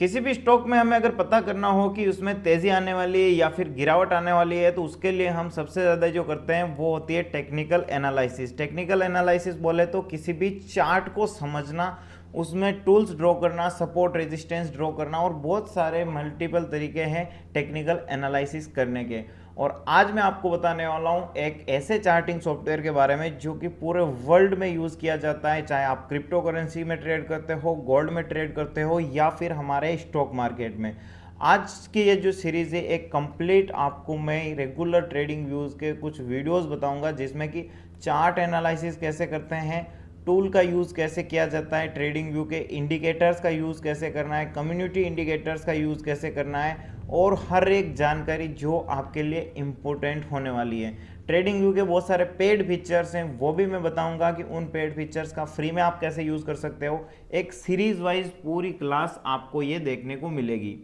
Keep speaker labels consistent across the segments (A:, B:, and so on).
A: किसी भी स्टॉक में हमें अगर पता करना हो कि उसमें तेज़ी आने वाली है या फिर गिरावट आने वाली है, तो उसके लिए हम सबसे ज़्यादा जो करते हैं वो होती है टेक्निकल एनालिसिस। टेक्निकल एनालिसिस बोले तो किसी भी चार्ट को समझना, उसमें टूल्स ड्रॉ करना, सपोर्ट रेजिस्टेंस ड्रॉ करना, और बहुत सारे मल्टीपल तरीके हैं टेक्निकल एनालिसिस करने के। और आज मैं आपको बताने वाला हूँ एक ऐसे चार्टिंग सॉफ्टवेयर के बारे में जो कि पूरे वर्ल्ड में यूज़ किया जाता है, चाहे आप क्रिप्टो करेंसी में ट्रेड करते हो, गोल्ड में ट्रेड करते हो, या फिर हमारे स्टॉक मार्केट में। आज की ये जो सीरीज़ है एक कंप्लीट आपको मैं रेगुलर ट्रेडिंग व्यूज़ के कुछ वीडियोस बताऊंगा, जिसमें कि चार्ट एनालिसिस कैसे करते हैं, टूल का यूज़ कैसे किया जाता है, ट्रेडिंग व्यू के इंडिकेटर्स का यूज़ कैसे करना है, कम्युनिटी इंडिकेटर्स का यूज़ कैसे करना है, और हर एक जानकारी जो आपके लिए इम्पोर्टेंट होने वाली है। ट्रेडिंग व्यू के बहुत सारे पेड फीचर्स हैं, वो भी मैं बताऊंगा कि उन पेड फीचर्स का फ्री में आप कैसे यूज़ कर सकते हो। एक सीरीज वाइज पूरी क्लास आपको ये देखने को मिलेगी,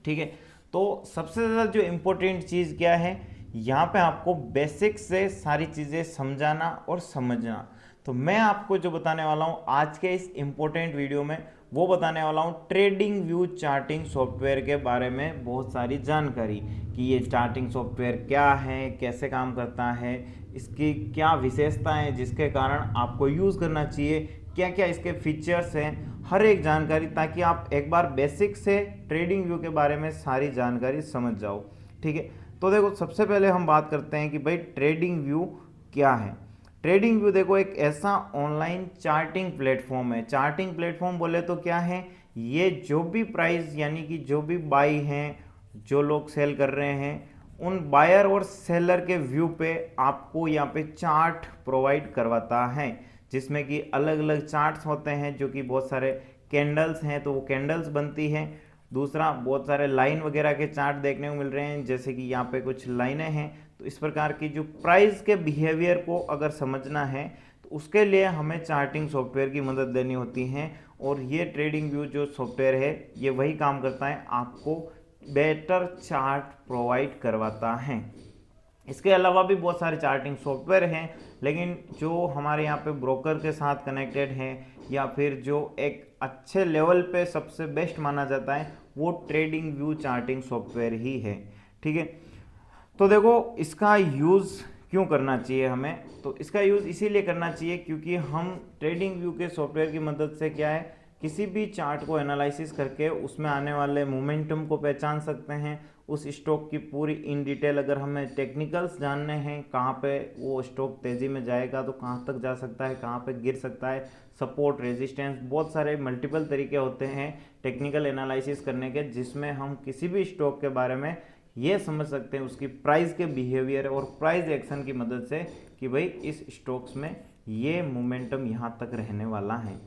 A: ठीक है। तो सबसे ज़्यादा जो इम्पोर्टेंट चीज़ क्या है, यहाँ पे आपको बेसिक से सारी चीज़ें समझाना और समझना। तो मैं आपको जो बताने वाला हूँ आज के इस इम्पोर्टेंट वीडियो में, वो बताने वाला हूँ ट्रेडिंग व्यू चार्टिंग सॉफ्टवेयर के बारे में बहुत सारी जानकारी, कि ये चार्टिंग सॉफ्टवेयर क्या है, कैसे काम करता है, इसकी क्या विशेषताएं हैं जिसके कारण आपको यूज़ करना चाहिए, क्या क्या इसके फीचर्स हैं, हर एक जानकारी, ताकि आप एक बार बेसिक से ट्रेडिंग व्यू के बारे में सारी जानकारी समझ जाओ, ठीक है। तो देखो, सबसे पहले हम बात करते हैं कि भाई ट्रेडिंग व्यू क्या है। ट्रेडिंग व्यू देखो एक ऐसा ऑनलाइन चार्टिंग प्लेटफॉर्म है। चार्टिंग प्लेटफॉर्म बोले तो क्या है, ये जो भी प्राइस यानी कि जो भी बाई हैं, जो लोग सेल कर रहे हैं, उन बायर और सेलर के व्यू पे आपको यहाँ पे चार्ट प्रोवाइड करवाता है, जिसमें कि अलग अलग चार्ट्स होते हैं, जो कि बहुत सारे कैंडल्स हैं तो वो कैंडल्स बनती हैं। दूसरा, बहुत सारे लाइन वगैरह के चार्ट देखने को मिल रहे हैं, जैसे कि यहाँ पे कुछ लाइनें हैं। तो इस प्रकार की जो प्राइस के बिहेवियर को अगर समझना है, तो उसके लिए हमें चार्टिंग सॉफ्टवेयर की मदद लेनी होती है। और ये ट्रेडिंग व्यू जो सॉफ्टवेयर है, ये वही काम करता है, आपको बेटर चार्ट प्रोवाइड करवाता है। इसके अलावा भी बहुत सारे चार्टिंग सॉफ्टवेयर हैं, लेकिन जो हमारे यहाँ पे ब्रोकर के साथ कनेक्टेड हैं, या फिर जो एक अच्छे लेवल पे सबसे बेस्ट माना जाता है, वो ट्रेडिंग व्यू चार्टिंग सॉफ्टवेयर ही है, ठीक है। तो देखो, इसका यूज़ क्यों करना चाहिए हमें, तो इसका यूज़ इसीलिए करना चाहिए क्योंकि हम ट्रेडिंग व्यू के सॉफ्टवेयर की मदद से क्या है, किसी भी चार्ट को एनालिसिस करके उसमें आने वाले मोमेंटम को पहचान सकते हैं। उस स्टॉक की पूरी इन डिटेल, अगर हमें टेक्निकल्स जानने हैं, कहाँ पे वो स्टॉक तेज़ी में जाएगा तो कहाँ तक जा सकता है, कहाँ पे गिर सकता है, सपोर्ट रेजिस्टेंस, बहुत सारे मल्टीपल तरीके होते हैं टेक्निकल एनालिसिस करने के, जिसमें हम किसी भी स्टॉक के बारे में ये समझ सकते हैं उसकी प्राइस के बिहेवियर और प्राइस एक्शन की मदद से, कि भाई इस स्टॉक्स में ये मोमेंटम यहाँ तक रहने वाला है,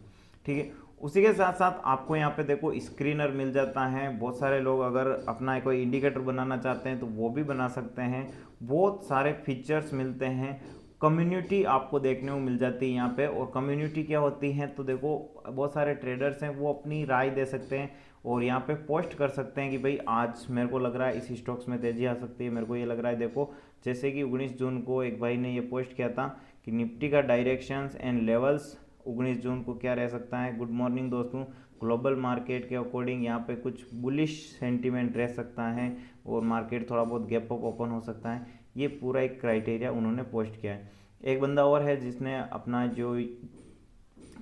A: ठीक है। उसी के साथ साथ आपको यहाँ पे देखो स्क्रीनर मिल जाता है। बहुत सारे लोग अगर अपना कोई इंडिकेटर बनाना चाहते हैं तो वो भी बना सकते हैं। बहुत सारे फीचर्स मिलते हैं। कम्युनिटी आपको देखने को मिल जाती है यहाँ पे। और कम्युनिटी क्या होती है, तो देखो बहुत सारे ट्रेडर्स हैं, वो अपनी राय दे सकते हैं और यहाँ पे पोस्ट कर सकते हैं कि भाई आज मेरे को लग रहा है इस स्टॉक्स में तेजी आ सकती है, मेरे को ये लग रहा है। देखो, जैसे कि 19 जून को एक भाई ने ये पोस्ट किया था कि निफ्टी का डायरेक्शंस एंड लेवल्स 19 जून को क्या रह सकता है। गुड मॉर्निंग दोस्तों, ग्लोबल मार्केट के अकॉर्डिंग यहाँ पे कुछ बुलिश सेंटीमेंट रह सकता है और मार्केट थोड़ा बहुत गैप अप ओपन हो सकता है। ये पूरा एक क्राइटेरिया उन्होंने पोस्ट किया है। एक बंदा और है जिसने अपना जो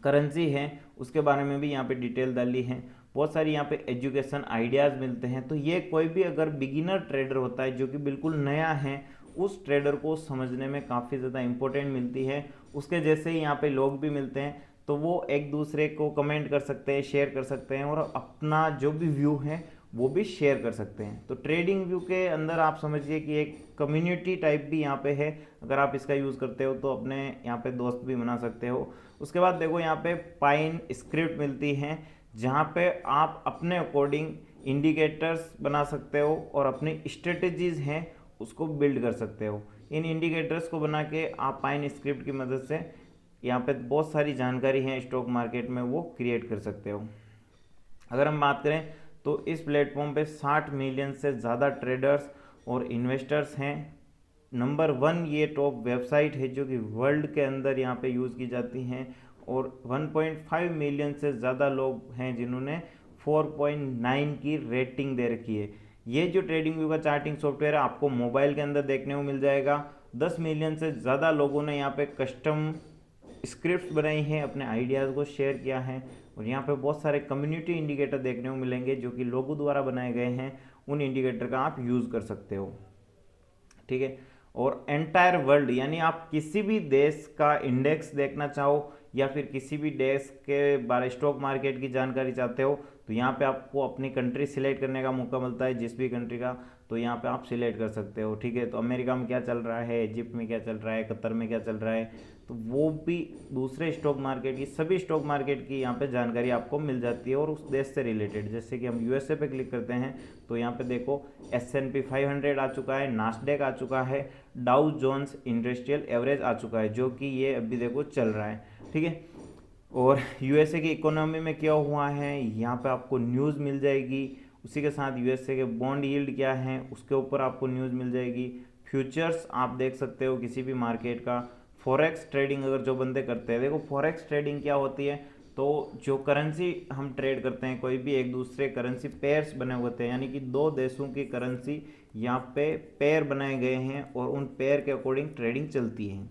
A: करेंसी है उसके बारे में भी यहाँ पे डिटेल डाली है। बहुत सारी यहाँ पे एजुकेशन आइडियाज़ मिलते हैं। तो ये कोई भी अगर बिगिनर ट्रेडर होता है जो कि बिल्कुल नया है, उस ट्रेडर को समझने में काफ़ी ज़्यादा इंपॉर्टेंट मिलती है। उसके जैसे ही यहाँ पे लोग भी मिलते हैं, तो वो एक दूसरे को कमेंट कर सकते हैं, शेयर कर सकते हैं और अपना जो भी व्यू है वो भी शेयर कर सकते हैं। तो ट्रेडिंग व्यू के अंदर आप समझिए कि एक कम्युनिटी टाइप भी यहाँ पे है। अगर आप इसका यूज़ करते हो तो अपने यहाँ पे दोस्त भी बना सकते हो। उसके बाद देखो, यहाँ पे पाइन स्क्रिप्ट मिलती हैं, जहाँ पे आप अपने अकॉर्डिंग इंडिकेटर्स बना सकते हो और अपनी स्ट्रेटजीज हैं उसको बिल्ड कर सकते हो। इन इंडिकेटर्स को बना के आप पाइन स्क्रिप्ट की मदद से यहाँ पे बहुत सारी जानकारी है स्टॉक मार्केट में, वो क्रिएट कर सकते हो। अगर हम बात करें तो इस प्लेटफॉर्म पे 60 मिलियन से ज़्यादा ट्रेडर्स और इन्वेस्टर्स हैं। नंबर 1 ये टॉप वेबसाइट है जो कि वर्ल्ड के अंदर यहाँ पे यूज़ की जाती हैं। और 1.5 मिलियन से ज़्यादा लोग हैं जिन्होंने 4.9 की रेटिंग दे रखी है। ये जो ट्रेडिंग व्यू का चार्टिंग सॉफ्टवेयर है आपको मोबाइल के अंदर देखने को मिल जाएगा। 10 मिलियन से ज़्यादा लोगों ने यहाँ पे कस्टम स्क्रिप्ट बनाई हैं, अपने आइडियाज़ को शेयर किया है, और यहाँ पे बहुत सारे कम्युनिटी इंडिकेटर देखने को मिलेंगे जो कि लोगों द्वारा बनाए गए हैं। उन इंडिकेटर का आप यूज़ कर सकते हो, ठीक है। और एंटायर वर्ल्ड यानी आप किसी भी देश का इंडेक्स देखना चाहो या फिर किसी भी देश के बारे स्टॉक मार्केट की जानकारी चाहते हो तो यहाँ पे आपको अपनी कंट्री सिलेक्ट करने का मौका मिलता है, जिस भी कंट्री का, तो यहाँ पे आप सिलेक्ट कर सकते हो, ठीक है। तो अमेरिका में क्या चल रहा है, इजिप्ट में क्या चल रहा है, कतर में क्या चल रहा है, तो वो भी दूसरे स्टॉक मार्केट की, सभी स्टॉक मार्केट की यहाँ पे जानकारी आपको मिल जाती है और उस देश से रिलेटेड। जैसे कि हम यूएसए पे क्लिक करते हैं तो यहाँ पे देखो S&P 500 आ चुका है, नास्डेक आ चुका है, डाउ जोन्स इंडस्ट्रियल एवरेज आ चुका है, जो कि ये अभी देखो चल रहा है, ठीक है। और यूएसए की इकोनॉमी में क्या हुआ है यहाँ पे आपको न्यूज़ मिल जाएगी। उसी के साथ यूएसए के बॉन्ड यील्ड क्या है उसके ऊपर आपको न्यूज़ मिल जाएगी। फ्यूचर्स आप देख सकते हो किसी भी मार्केट का। फॉरेक्स ट्रेडिंग अगर जो बंदे करते हैं, देखो फॉरेक्स ट्रेडिंग क्या होती है, तो जो करेंसी हम ट्रेड करते हैं, कोई भी एक दूसरे करेंसी पेयर्स बने होते हैं, यानी कि दो देशों की करेंसी यहाँ पे पेयर बनाए गए हैं और उन पेयर के अकॉर्डिंग ट्रेडिंग चलती है,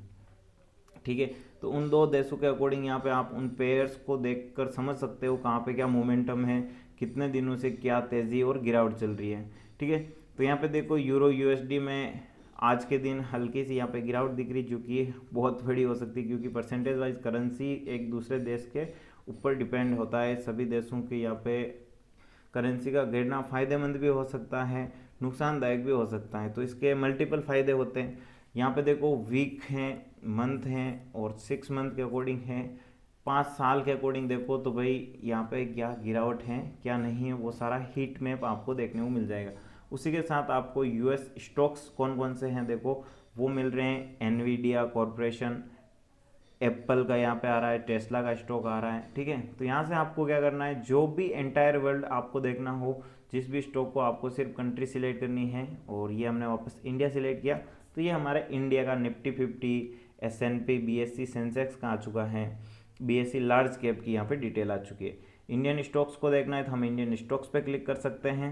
A: ठीक है। तो उन दो देशों के अकॉर्डिंग यहाँ पे आप उन पेयर्स को देखकर समझ सकते हो कहाँ पे क्या मोमेंटम है, कितने दिनों से क्या तेज़ी और गिरावट चल रही है, ठीक है। तो यहाँ पे देखो यूरो यूएसडी में आज के दिन हल्की सी यहाँ पे गिरावट दिख रही, जो कि बहुत बड़ी हो सकती है क्योंकि परसेंटेज वाइज करेंसी एक दूसरे देश के ऊपर डिपेंड होता है। सभी देशों के यहाँ पे करेंसी का गिरना फ़ायदेमंद भी हो सकता है, नुकसानदायक भी हो सकता है, तो इसके मल्टीपल फ़ायदे होते हैं। यहाँ पे देखो वीक हैं, मंथ हैं और 6 मंथ के अकॉर्डिंग हैं। 5 साल के अकॉर्डिंग देखो तो भाई यहाँ पे क्या गिरावट है क्या नहीं है वो सारा हीट मैप आपको देखने को मिल जाएगा। उसी के साथ आपको यूएस स्टॉक्स कौन कौन से हैं देखो वो मिल रहे हैं। एनवीडिया कॉरपोरेशन, एप्पल का यहाँ पे आ रहा है, टेस्ला का स्टॉक आ रहा है, ठीक है। तो यहाँ से आपको क्या करना है, जो भी एंटायर वर्ल्ड आपको देखना हो, जिस भी स्टॉक को आपको सिर्फ कंट्री सिलेक्ट करनी है, और ये हमने वापस इंडिया सिलेक्ट किया तो ये हमारे इंडिया का निफ्टी 50, S&P, BSE, सेंसेक्स का आ चुका है, BSE लार्ज कैप की यहाँ पे डिटेल आ चुकी है। इंडियन स्टॉक्स को देखना है तो हम इंडियन स्टॉक्स पे क्लिक कर सकते हैं।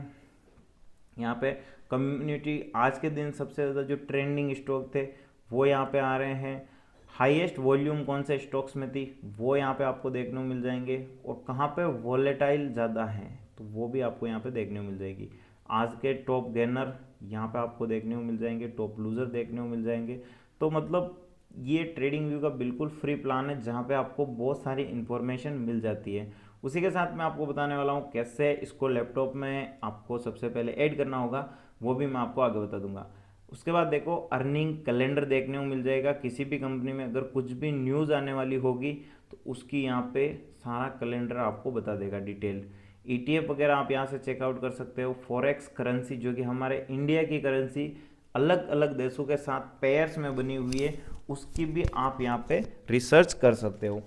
A: यहाँ पे कम्युनिटी आज के दिन सबसे ज़्यादा जो ट्रेंडिंग स्टॉक थे वो यहाँ पे आ रहे हैं। हाईएस्ट वॉल्यूम कौन से स्टॉक्स में थी वो यहाँ पे आपको देखने को मिल जाएंगे, और कहाँ पे वॉलेटाइल ज़्यादा है तो वो भी आपको यहाँ पे देखने को मिल जाएगी। आज के टॉप गेनर यहाँ पे आपको देखने को मिल जाएंगे, टॉप लूज़र देखने को मिल जाएंगे। तो मतलब ये ट्रेडिंग व्यू का बिल्कुल फ्री प्लान है जहाँ पे आपको बहुत सारी इन्फॉर्मेशन मिल जाती है। उसी के साथ मैं आपको बताने वाला हूँ कैसे इसको लैपटॉप में आपको सबसे पहले ऐड करना होगा, वो भी मैं आपको आगे बता दूंगा। उसके बाद देखो अर्निंग कैलेंडर देखने को मिल जाएगा। किसी भी कंपनी में अगर कुछ भी न्यूज़ आने वाली होगी तो उसकी यहाँ पे सारा कैलेंडर आपको बता देगा डिटेल। ETF वगैरह आप यहाँ से चेकआउट कर सकते हो। फॉरेक्स करेंसी जो कि हमारे इंडिया की करेंसी अलग अलग देशों के साथ पेयर्स में बनी हुई है, उसकी भी आप यहाँ पे रिसर्च कर सकते हो।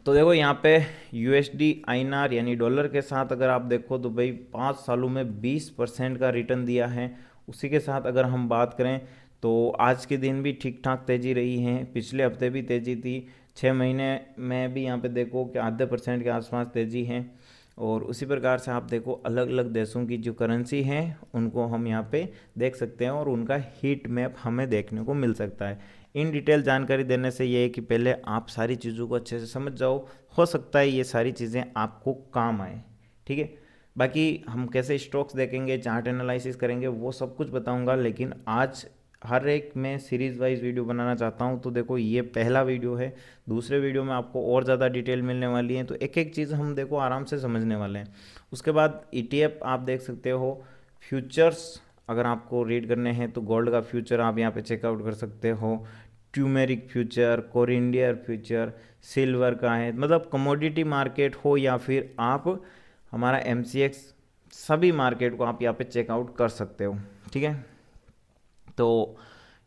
A: तो देखो यहाँ पे USD INR यानी डॉलर के साथ अगर आप देखो तो भाई 5 सालों में 20% का रिटर्न दिया है। उसी के साथ अगर हम बात करें तो आज के दिन भी ठीक ठाक तेज़ी रही है, पिछले हफ्ते भी तेज़ी थी, 6 महीने में भी यहाँ पे देखो कि आधे % के आसपास तेज़ी है। और उसी प्रकार से आप देखो अलग अलग देशों की जो करेंसी हैं उनको हम यहाँ पे देख सकते हैं और उनका हीट मैप हमें देखने को मिल सकता है। इन डिटेल जानकारी देने से ये है कि पहले आप सारी चीज़ों को अच्छे से समझ जाओ, हो सकता है ये सारी चीज़ें आपको काम आए, ठीक है। बाकी हम कैसे स्टॉक्स देखेंगे, चार्ट एनालिसिस करेंगे, वो सब कुछ बताऊंगा, लेकिन आज हर एक मैं सीरीज़ वाइज वीडियो बनाना चाहता हूं। तो देखो ये पहला वीडियो है, दूसरे वीडियो में आपको और ज़्यादा डिटेल मिलने वाली है, तो एक एक चीज़ हम देखो आराम से समझने वाले हैं। उसके बाद ETF आप देख सकते हो। फ्यूचर्स अगर आपको रीड करने हैं तो गोल्ड का फ्यूचर आप यहाँ पे चेकआउट कर सकते हो, ट्यूमेरिक फ्यूचर, कोरिंडियर फ्यूचर, सिल्वर का है, मतलब कमोडिटी मार्केट हो या फिर आप हमारा MCX, सभी मार्केट को आप यहाँ पे चेकआउट कर सकते हो, ठीक है। तो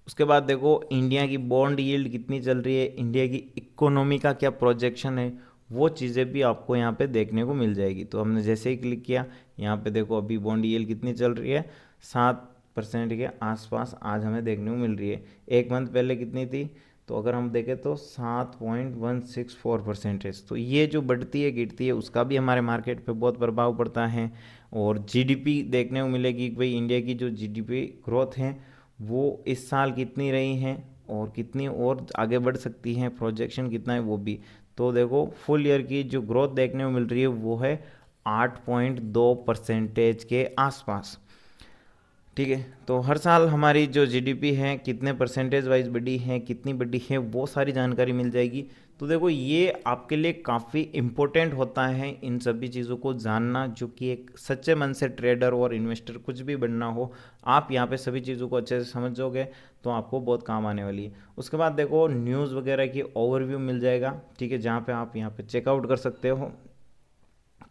A: उसके बाद देखो इंडिया की बॉन्ड यील्ड कितनी चल रही है, इंडिया की इकोनॉमी का क्या प्रोजेक्शन है, वो चीज़ें भी आपको यहाँ पे देखने को मिल जाएगी। तो हमने जैसे ही क्लिक किया यहाँ पे देखो अभी बॉन्ड यील्ड कितनी चल रही है, 7% के आसपास आज हमें देखने को मिल रही है। एक मंथ पहले कितनी थी, तो तो अगर हम देखें तो 7.164%। तो ये जो बढ़ती है गिरती है उसका भी हमारे मार्केट पे बहुत प्रभाव पड़ता है। और जीडीपी देखने को मिलेगी कि भाई इंडिया की जो जीडीपी ग्रोथ है वो इस साल कितनी रही है और कितनी और आगे बढ़ सकती है, प्रोजेक्शन कितना है वो भी। तो देखो फुल ईयर की जो ग्रोथ देखने को मिल रही है वो है 8.2% के आसपास। ठीक है, तो हर साल हमारी जो जीडीपी है कितने परसेंटेज वाइज बढ़ी है, कितनी बढ़ी है, वो सारी जानकारी मिल जाएगी। तो देखो ये आपके लिए काफ़ी इम्पोर्टेंट होता है इन सभी चीज़ों को जानना, जो कि एक सच्चे मन से ट्रेडर और इन्वेस्टर कुछ भी बनना हो, आप यहाँ पे सभी चीज़ों को अच्छे से समझोगे तो आपको बहुत काम आने वाली है। उसके बाद देखो न्यूज़ वगैरह की ओवरव्यू मिल जाएगा, ठीक है, जहाँ पे आप यहाँ पे चेकआउट कर सकते हो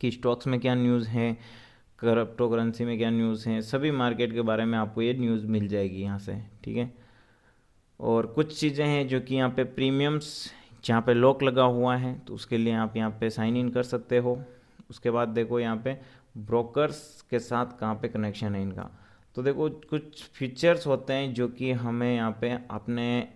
A: कि स्टॉक्स में क्या न्यूज़ है, क्रिप्टो करेंसी में क्या न्यूज़ हैं, सभी मार्केट के बारे में आपको ये न्यूज़ मिल जाएगी यहाँ से। ठीक है, और कुछ चीज़ें हैं जो कि यहाँ पे प्रीमियम्स, जहाँ पे लॉक लगा हुआ है तो उसके लिए आप यहाँ पे साइन इन कर सकते हो। उसके बाद देखो यहाँ पे ब्रोकर्स के साथ कहाँ पे कनेक्शन है इनका। तो देखो कुछ फीचर्स होते हैं जो कि हमें यहाँ पे अपने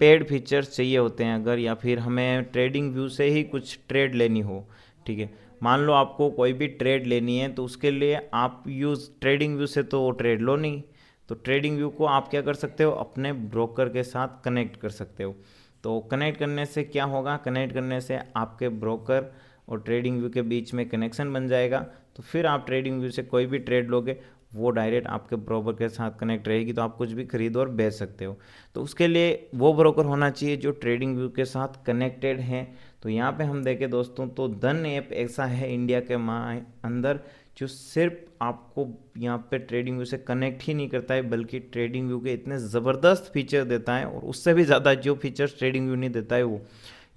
A: पेड फीचर्स चाहिए होते हैं अगर, या फिर हमें ट्रेडिंग व्यू से ही कुछ ट्रेड लेनी हो। ठीक है, मान लो आपको कोई भी ट्रेड लेनी है तो उसके लिए आप यूज़ ट्रेडिंग व्यू से तो ट्रेड लो नहीं, तो ट्रेडिंग व्यू को आप क्या कर सकते हो, अपने ब्रोकर के साथ कनेक्ट कर सकते हो। तो कनेक्ट करने से क्या होगा, कनेक्ट करने से आपके ब्रोकर और ट्रेडिंग व्यू के बीच में कनेक्शन बन जाएगा। तो फिर आप ट्रेडिंग व्यू से कोई भी ट्रेड लोगे वो डायरेक्ट आपके ब्रोकर के साथ कनेक्ट रहेगी, तो आप कुछ भी खरीद और बेच सकते हो। तो उसके लिए वो ब्रोकर होना चाहिए जो ट्रेडिंग व्यू के साथ कनेक्टेड है। तो यहाँ पे हम देखें दोस्तों तो धन ऐप ऐसा है इंडिया के अंदर जो सिर्फ आपको यहाँ पे ट्रेडिंग व्यू से कनेक्ट ही नहीं करता है, बल्कि ट्रेडिंग व्यू के इतने ज़बरदस्त फीचर देता है, और उससे भी ज़्यादा जो फीचर्स ट्रेडिंग व्यू नहीं देता है वो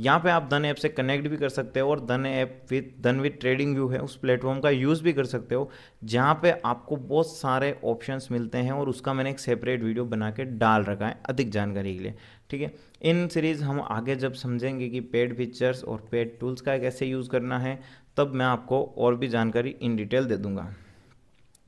A: यहाँ पे आप धन ऐप से कनेक्ट भी कर सकते हो, और धन विद ट्रेडिंग व्यू है उस प्लेटफॉर्म का यूज़ भी कर सकते हो, जहाँ पे आपको बहुत सारे ऑप्शंस मिलते हैं, और उसका मैंने एक सेपरेट वीडियो बना के डाल रखा है अधिक जानकारी के लिए। ठीक है, इन सीरीज़ हम आगे जब समझेंगे कि पेड फीचर्स और पेड टूल्स का कैसे यूज़ करना है, तब मैं आपको और भी जानकारी इन डिटेल दे दूंगा।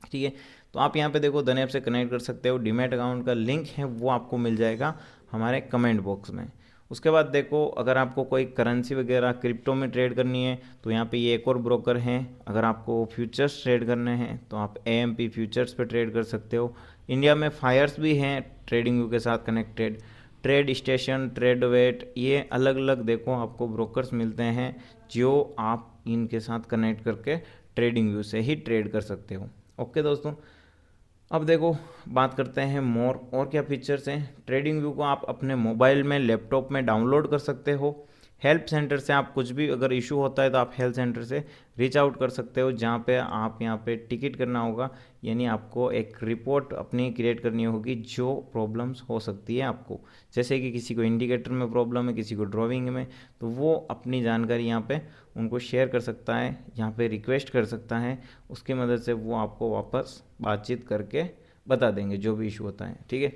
A: ठीक है, तो आप यहाँ पे देखो धन ऐप से कनेक्ट कर सकते हो, डीमैट अकाउंट का लिंक है वो आपको मिल जाएगा हमारे कमेंट बॉक्स में। उसके बाद देखो अगर आपको कोई करेंसी वगैरह क्रिप्टो में ट्रेड करनी है तो यहाँ पे ये एक और ब्रोकर हैं। अगर आपको फ्यूचर्स ट्रेड करने हैं तो आप AMP फ्यूचर्स पे ट्रेड कर सकते हो। इंडिया में फायर्स भी हैं ट्रेडिंग व्यू के साथ connected, trade station, trade wait, ये अलग अलग देखो आपको ब्रोकर्स मिलते हैं जो आप इनके साथ कनेक्ट करके ट्रेडिंग व्यू से ही ट्रेड कर सकते हो। ओके दोस्तों, अब देखो बात करते हैं मोर और क्या फीचर्स हैं। ट्रेडिंग व्यू को आप अपने मोबाइल में, लैपटॉप में डाउनलोड कर सकते हो। हेल्प सेंटर से आप कुछ भी अगर इशू होता है तो आप हेल्प सेंटर से रीच आउट कर सकते हो, जहाँ पे आप यहाँ पे टिकट करना होगा, यानी आपको एक रिपोर्ट अपनी क्रिएट करनी होगी जो प्रॉब्लम्स हो सकती है आपको, जैसे कि किसी को इंडिकेटर में प्रॉब्लम है, किसी को ड्राइविंग में, तो वो अपनी जानकारी यहाँ पे उनको शेयर कर सकता है, यहाँ पे रिक्वेस्ट कर सकता है, उसकी मदद से वो आपको वापस बातचीत करके बता देंगे जो भी इशू होता है। ठीक है,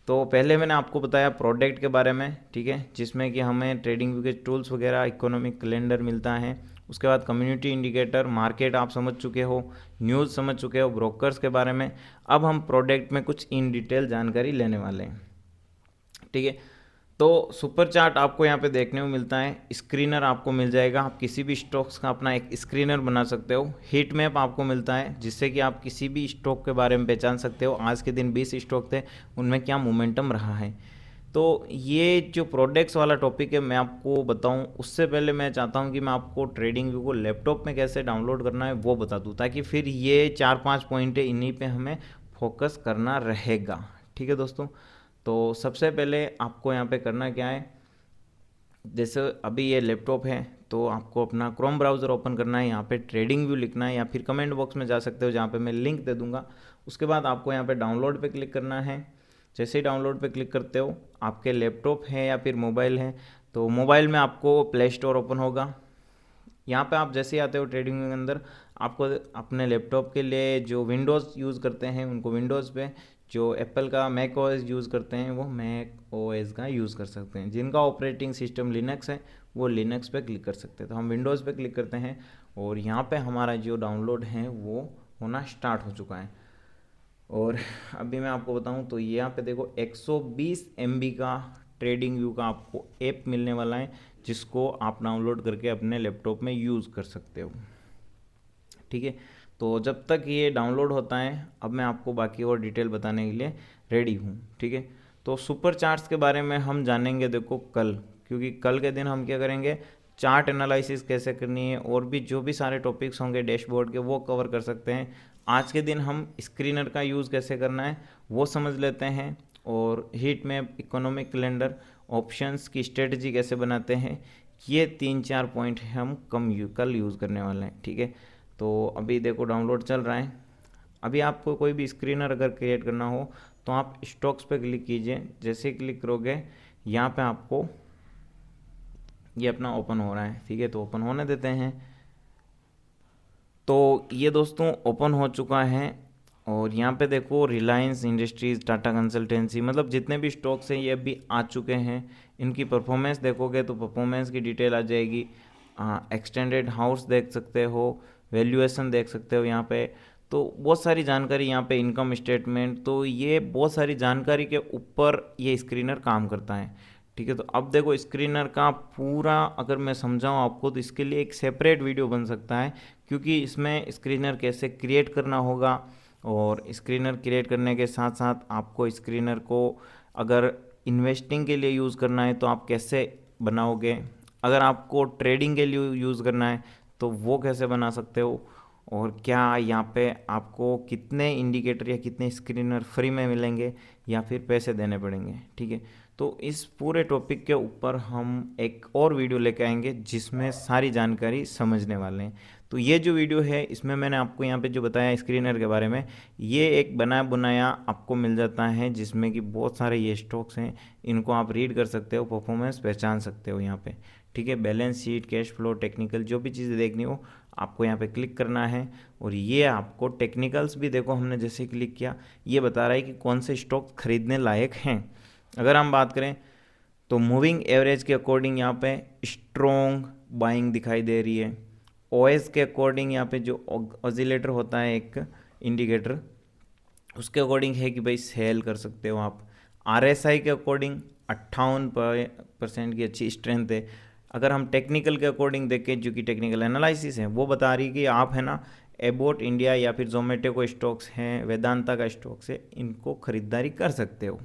A: तो पहले मैंने आपको बताया प्रोडक्ट के बारे में, ठीक है, जिसमें कि हमें ट्रेडिंग व्यू के टूल्स वगैरह, इकोनॉमिक कैलेंडर मिलता है। उसके बाद कम्युनिटी इंडिकेटर, मार्केट आप समझ चुके हो, न्यूज़ समझ चुके हो, ब्रोकर्स के बारे में। अब हम प्रोडक्ट में कुछ इन डिटेल जानकारी लेने वाले हैं। ठीक है, तो सुपर चार्ट आपको यहाँ पे देखने को मिलता है, स्क्रीनर आपको मिल जाएगा, आप किसी भी स्टॉक्स का अपना एक स्क्रीनर बना सकते हो। हीट मैप आपको मिलता है जिससे कि आप किसी भी स्टॉक के बारे में पहचान सकते हो, आज के दिन 20 स्टॉक थे उनमें क्या मोमेंटम रहा है। तो ये जो प्रोडक्ट्स वाला टॉपिक है मैं आपको बताऊं उससे पहले मैं चाहता हूं कि मैं आपको ट्रेडिंग व्यू को लैपटॉप में कैसे डाउनलोड करना है वो बता दूं, ताकि फिर ये 4-5 पॉइंट है इन्हीं पे हमें फोकस करना रहेगा। ठीक है दोस्तों, तो सबसे पहले आपको यहाँ पे करना क्या है, जैसे अभी ये लैपटॉप है तो आपको अपना क्रोम ब्राउज़र ओपन करना है, यहाँ पे ट्रेडिंग व्यू लिखना है, या फिर कमेंट बॉक्स में जा सकते हो जहाँ पे मैं लिंक दे दूँगा। उसके बाद आपको यहाँ पे डाउनलोड पे क्लिक करना है। जैसे ही डाउनलोड पे क्लिक करते हो, आपके लैपटॉप है या फिर मोबाइल है, तो मोबाइल में आपको प्ले स्टोर ओपन होगा। यहाँ पे आप जैसे ही आते हो ट्रेडिंग व्यू के अंदर, आपको अपने लैपटॉप के लिए जो विंडोज़ यूज़ करते हैं उनको विंडोज़ पे, जो एप्पल का मैक ओएस यूज़ करते हैं वो मैक ओएस का यूज़ कर सकते हैं, जिनका ऑपरेटिंग सिस्टम लिनक्स है वो लिनक्स पे क्लिक कर सकते हैं। तो हम विंडोज़ पे क्लिक करते हैं और यहाँ पे हमारा जो डाउनलोड है वो होना स्टार्ट हो चुका है। और अभी मैं आपको बताऊँ तो यहाँ पे देखो 120 MB का ट्रेडिंग व्यू का आपको ऐप मिलने वाला है, जिसको आप डाउनलोड करके अपने लैपटॉप में यूज़ कर सकते हो। ठीक है, तो जब तक ये डाउनलोड होता है, अब मैं आपको बाकी और डिटेल बताने के लिए रेडी हूँ। ठीक है, तो सुपर चार्ट्स के बारे में हम जानेंगे देखो कल, क्योंकि कल के दिन हम क्या करेंगे, चार्ट एनालिसिस कैसे करनी है और भी जो भी सारे टॉपिक्स होंगे डैशबोर्ड के वो कवर कर सकते हैं। आज के दिन हम स्क्रीनर का यूज़ कैसे करना है वो समझ लेते हैं, और heat map, economic calendar, options की स्ट्रेटजी कैसे बनाते हैं, ये 3-4 पॉइंट हम कल यूज़ करने वाले हैं। ठीक है, तो अभी देखो डाउनलोड चल रहा है। अभी आपको कोई भी स्क्रीनर अगर क्रिएट करना हो तो आप स्टॉक्स पे क्लिक कीजिए। जैसे ही क्लिक करोगे यहाँ पे आपको ये अपना ओपन हो रहा है। ठीक है, तो ओपन होने देते हैं। तो ये दोस्तों ओपन हो चुका है, और यहाँ पे देखो रिलायंस इंडस्ट्रीज़, टाटा कंसल्टेंसी, मतलब जितने भी स्टॉक्स हैं ये अभी आ चुके हैं। इनकी परफॉर्मेंस देखोगे तो परफॉर्मेंस की डिटेल आ जाएगी। एक्सटेंडेड हाउस देख सकते हो, वैल्यूएशन देख सकते हो यहाँ पे। तो बहुत सारी जानकारी यहाँ पे, इनकम स्टेटमेंट, तो ये बहुत सारी जानकारी के ऊपर ये स्क्रीनर काम करता है। ठीक है, तो अब देखो स्क्रीनर का पूरा अगर मैं समझाऊँ आपको तो इसके लिए एक सेपरेट वीडियो बन सकता है, क्योंकि इसमें स्क्रीनर कैसे क्रिएट करना होगा, और स्क्रीनर क्रिएट करने के साथ साथ आपको स्क्रीनर को अगर इन्वेस्टिंग के लिए यूज़ करना है तो आप कैसे बनाओगे, अगर आपको ट्रेडिंग के लिए यूज़ करना है तो वो कैसे बना सकते हो, और क्या यहाँ पे आपको कितने इंडिकेटर या कितने स्क्रीनर फ्री में मिलेंगे या फिर पैसे देने पड़ेंगे। ठीक है, तो इस पूरे टॉपिक के ऊपर हम एक और वीडियो लेके आएंगे जिसमें सारी जानकारी समझने वाले हैं। तो ये जो वीडियो है इसमें मैंने आपको यहाँ पे जो बताया स्क्रीनर के बारे में, ये एक बनाया बनाया आपको मिल जाता है, जिसमें कि बहुत सारे ये स्टॉक्स हैं, इनको आप रीड कर सकते हो, परफॉर्मेंस पहचान सकते हो यहाँ पे। ठीक है, balance sheet, cash flow, technical, जो भी चीज़ें देखनी हो आपको यहाँ पे क्लिक करना है। और ये आपको टेक्निकल्स भी देखो, हमने जैसे क्लिक किया ये बता रहा है कि कौन से स्टॉक खरीदने लायक हैं। अगर हम बात करें तो मूविंग एवरेज के अकॉर्डिंग यहाँ पे स्ट्रॉन्ग बाइंग दिखाई दे रही है। ओएस के अकॉर्डिंग यहाँ पे जो ऑसिलेटर होता है एक इंडिकेटर, उसके अकॉर्डिंग है कि भाई सेल कर सकते हो आप। आरएसआई के अकॉर्डिंग 58% की अच्छी स्ट्रेंथ है। अगर हम टेक्निकल के अकॉर्डिंग देखें, जो कि टेक्निकल एनालिसिस है, वो बता रही है कि आप है ना एबोट इंडिया या फिर जोमेटो को स्टॉक्स हैं, वेदांता का स्टॉक्स है, इनको खरीदारी कर सकते हो।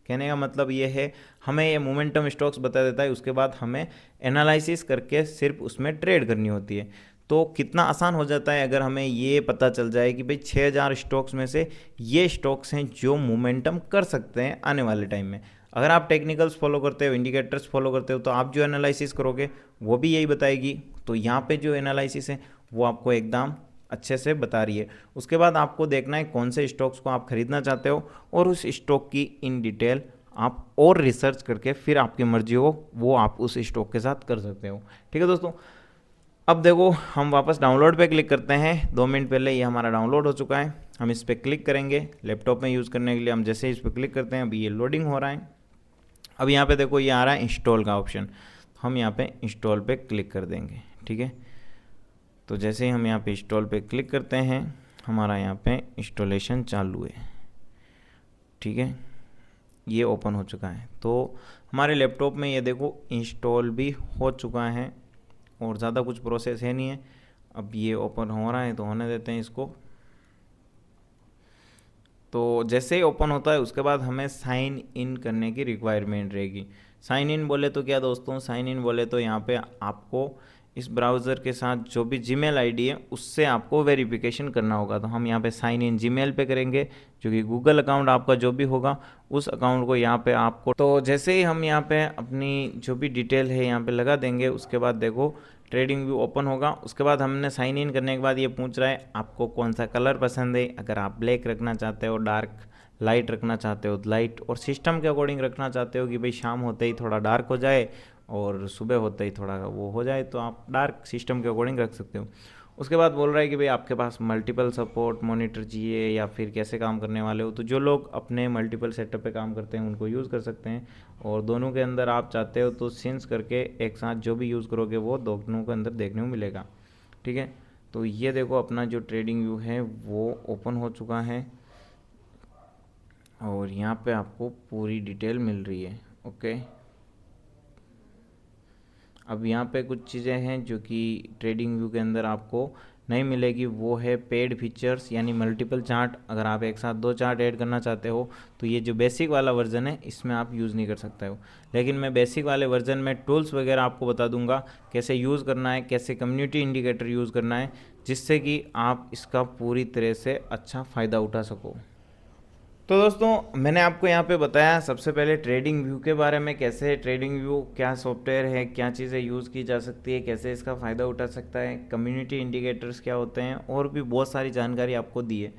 A: कहने का मतलब ये है, हमें ये मोमेंटम स्टॉक्स बता देता है, उसके बाद हमें एनालिसिस करके सिर्फ उसमें ट्रेड करनी होती है। तो कितना आसान हो जाता है अगर हमें ये पता चल जाए कि भाई 6000 स्टॉक्स में से ये स्टॉक्स हैं जो मोमेंटम कर सकते हैं आने वाले टाइम में। अगर आप टेक्निकल्स फॉलो करते हो, इंडिकेटर्स फॉलो करते हो, तो आप जो एनालिसिस करोगे वो भी यही बताएगी। तो यहाँ पे जो एनालिसिस है वो आपको एकदम अच्छे से बता रही है। उसके बाद आपको देखना है कौन से स्टॉक्स को आप खरीदना चाहते हो, और उस स्टॉक की इन डिटेल आप और रिसर्च करके फिर आपकी मर्जी हो वो आप उस स्टॉक के साथ कर सकते हो। ठीक है दोस्तों, अब देखो हम वापस डाउनलोड पे क्लिक करते हैं। 2 मिनट पहले ये हमारा डाउनलोड हो चुका है। हम इस पर क्लिक करेंगे लैपटॉप में यूज़ करने के लिए। हम जैसे इस पर क्लिक करते हैं, अभी ये लोडिंग हो रहा है। अब यहाँ पे देखो ये आ रहा है इंस्टॉल का ऑप्शन, हम यहाँ पे इंस्टॉल पे क्लिक कर देंगे। ठीक है, तो जैसे ही हम यहाँ पे इंस्टॉल पे क्लिक करते हैं, हमारा यहाँ पे इंस्टॉलेशन चालू है। ठीक है, ये ओपन हो चुका है। तो हमारे लैपटॉप में ये देखो इंस्टॉल भी हो चुका है, और ज़्यादा कुछ प्रोसेस है नहीं है। अब ये ओपन हो रहा है तो होने देते हैं इसको। तो जैसे ही ओपन होता है उसके बाद हमें साइन इन करने की रिक्वायरमेंट रहेगी। साइन इन बोले तो क्या दोस्तों, साइन इन बोले तो यहाँ पे आपको इस ब्राउज़र के साथ जो भी जीमेल आईडी है उससे आपको वेरिफिकेशन करना होगा। तो हम यहाँ पे साइन इन जीमेल पे करेंगे, जो कि गूगल अकाउंट आपका जो भी होगा उस अकाउंट को यहाँ पे आपको, तो जैसे ही हम यहाँ पे अपनी जो भी डिटेल है यहाँ पे लगा देंगे, उसके बाद देखो ट्रेडिंग व्यू ओपन होगा। उसके बाद हमने साइन इन करने के बाद ये पूछ रहा है आपको कौन सा कलर पसंद है। अगर आप ब्लैक रखना चाहते हो, डार्क लाइट रखना चाहते हो लाइट, और सिस्टम के अकॉर्डिंग रखना चाहते हो कि भाई शाम होते ही थोड़ा डार्क हो जाए और सुबह होते ही थोड़ा वो हो जाए, तो आप डार्क सिस्टम के अकॉर्डिंग रख सकते हो। उसके बाद बोल रहा है कि भाई आपके पास मल्टीपल सपोर्ट मॉनिटर चाहिए या फिर कैसे काम करने वाले हो। तो जो लोग अपने मल्टीपल सेटअप पे काम करते हैं उनको यूज़ कर सकते हैं, और दोनों के अंदर आप चाहते हो तो सिंस करके एक साथ जो भी यूज़ करोगे वो दोनों के अंदर देखने को मिलेगा। ठीक है, तो ये देखो अपना जो ट्रेडिंग व्यू है वो ओपन हो चुका है, और यहाँ पे आपको पूरी डिटेल मिल रही है। ओके, अब यहाँ पे कुछ चीज़ें हैं जो कि ट्रेडिंग व्यू के अंदर आपको नहीं मिलेगी, वो है पेड फीचर्स यानी मल्टीपल चार्ट। अगर आप एक साथ 2 चार्ट ऐड करना चाहते हो तो ये जो बेसिक वाला वर्जन है इसमें आप यूज़ नहीं कर सकते हो, लेकिन मैं बेसिक वाले वर्जन में टूल्स वगैरह आपको बता दूंगा कैसे यूज़ करना है, कैसे कम्युनिटी इंडिकेटर यूज़ करना है, जिससे कि आप इसका पूरी तरह से अच्छा फ़ायदा उठा सको। तो दोस्तों मैंने आपको यहाँ पे बताया सबसे पहले ट्रेडिंग व्यू के बारे में, कैसे ट्रेडिंग व्यू क्या सॉफ्टवेयर है, क्या चीज़ें यूज़ की जा सकती है, कैसे इसका फ़ायदा उठा सकता है, कम्युनिटी इंडिकेटर्स क्या होते हैं, और भी बहुत सारी जानकारी आपको दी है।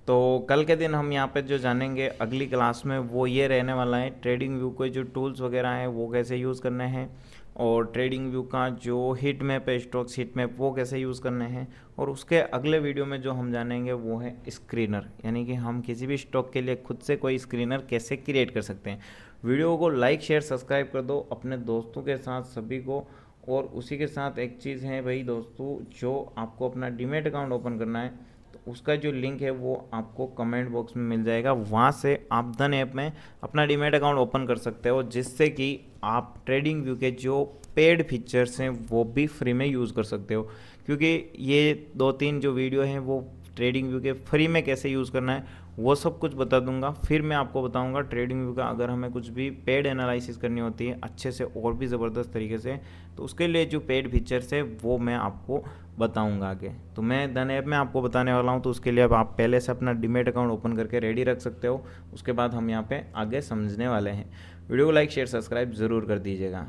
A: तो कल के दिन हम यहाँ पे जो जानेंगे अगली क्लास में वो ये रहने वाला है, ट्रेडिंग व्यू के जो टूल्स वगैरह हैं वो कैसे यूज़ करने हैं, और ट्रेडिंग व्यू का जो हीट मैप है, स्टॉक्स हीट मैप, वो कैसे यूज़ करने हैं। और उसके अगले वीडियो में जो हम जानेंगे वो है स्क्रीनर, यानी कि हम किसी भी स्टॉक के लिए खुद से कोई स्क्रीनर कैसे क्रिएट कर सकते हैं। वीडियो को लाइक शेयर सब्सक्राइब कर दो अपने दोस्तों के साथ सभी को। और उसी के साथ एक चीज़ है भाई दोस्तों, जो आपको अपना डीमैट अकाउंट ओपन करना है तो उसका जो लिंक है वो आपको कमेंट बॉक्स में मिल जाएगा, वहाँ से आप धन ऐप में अपना डीमैट अकाउंट ओपन कर सकते हो, जिससे कि आप ट्रेडिंग व्यू के जो पेड फीचर्स हैं वो भी फ्री में यूज़ कर सकते हो। क्योंकि ये 2-3 जो वीडियो हैं वो ट्रेडिंग व्यू के फ्री में कैसे यूज़ करना है वो सब कुछ बता दूंगा। फिर मैं आपको बताऊंगा ट्रेडिंग व्यू का अगर हमें कुछ भी पेड एनालिसिस करनी होती है अच्छे से और भी ज़बरदस्त तरीके से, तो उसके लिए जो पेड फीचर्स है वो मैं आपको बताऊंगा आगे। तो मैं धन ऐप में आपको बताने वाला हूं, तो उसके लिए अब आप पहले से अपना डीमैट अकाउंट ओपन करके रेडी रख सकते हो। उसके बाद हम यहाँ पे आगे समझने वाले हैं। वीडियो को लाइक शेयर सब्सक्राइब ज़रूर कर दीजिएगा।